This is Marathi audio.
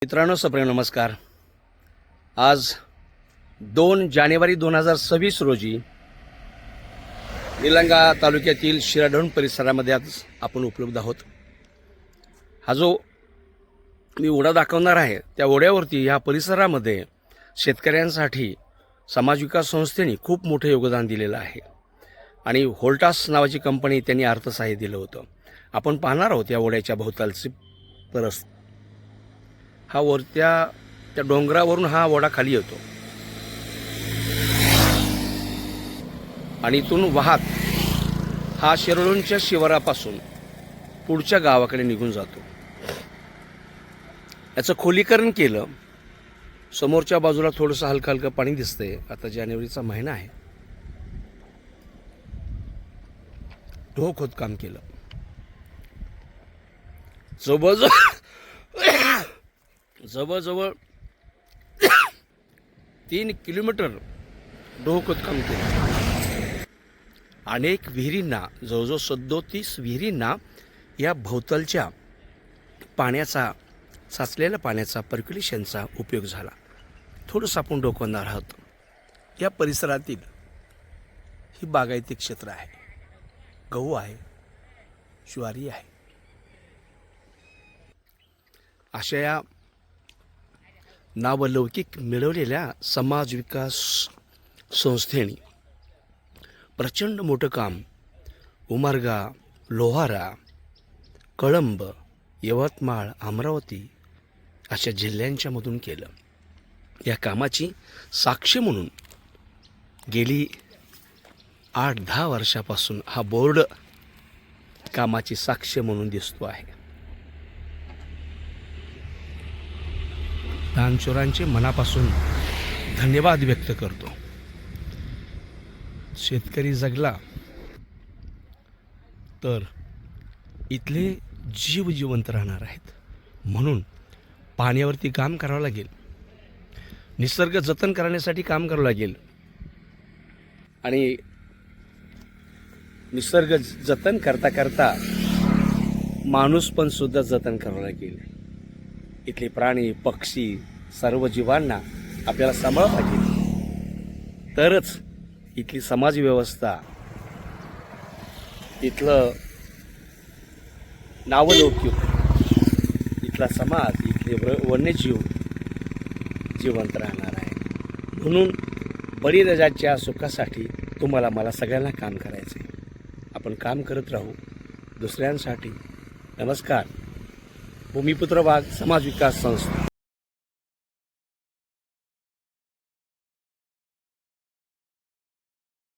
मित्रांनो, सप्रेम नमस्कार। आज 2 जानेवारी 2026 रोजी निलंगा तालुक्यातील शिराढोण परिसरामध्ये आज आपण उपलब्ध आहोत। हा जो मी ओढा दाखवणार आहे त्या ओढ्यावरती ह्या परिसरामध्ये शेतकऱ्यांसाठी समाज विकास संस्थेने खूप मोठे योगदान दिलेलं आहे आणि होल्टास नावाची कंपनी त्यांनी अर्थसहाय्य दिलं होतं। आपण पाहणार आहोत या ओढ्याच्या भोवतालची परिस्थिती। हा त्या डोंगरावरून हा ओढा खाली येतो आणि इथून वाहत हा शिराढोणच्या शिवारापासून पुढच्या गावाकडे निघून जातो। याचं खोलीकरण केलं। समोरच्या बाजूला थोडंसं हलकं हलकं पाणी दिसतंय। आता जानेवारीचा महिना आहे। ढो खोदकाम केलं। जवळजवळ 3 किलोमीटर ढो खोदकाम केलं। अनेक विहिरींना, जवळजवळ 37 विहिरींना या भोवतालच्या पाण्याचा, साचलेल्या पाण्याचा, पर्क्युलेशनचा उपयोग झाला। थोडंसं आपण डोकावणार आहोत। या परिसरातील ही बागायती क्षेत्र आहे। गहू आहे, ज्वारी आहे। अशा या नावलौकिक मिळवलेल्या समाज विकास संस्थेने प्रचंड मोठं काम उमरगा, लोहारा, कळंब, यवतमाळ, अमरावती अशा जिल्ह्यांच्या मधून केलं। या कामाची साक्ष म्हणून गेली 8-10 वर्षापासून हा बोर्ड कामाची साक्ष म्हणून दिसतो आहे। दानशूरांचे मनापासून धन्यवाद व्यक्त करतो। शेतकरी जगला तर इथले जीव जिवंत राहणार आहेत। म्हणून पाण्यावरती काम करावं लागेल, निसर्ग जतन करण्यासाठी काम करावं लागेल आणि निसर्ग जतन करता करता माणूस पण सुद्धा जतन करावं लागेल। इथले प्राणी, पक्षी, सर्व जीवांना आपल्याला सांभाळावं लागेल, तरच इथली समाज व्यवस्था, इथलं नावलौकिक, इथला समाज, इथले वन्यजीव जिवंत राहणार आहे। म्हणून बळीराजाच्या सुखासाठी तुम्हाला मला सगळ्यांना काम करायचं आहे। आपण काम करत राहू दुसऱ्यांसाठी। नमस्कार। भूमिपुत्र वाघ समाज विकास संस्था।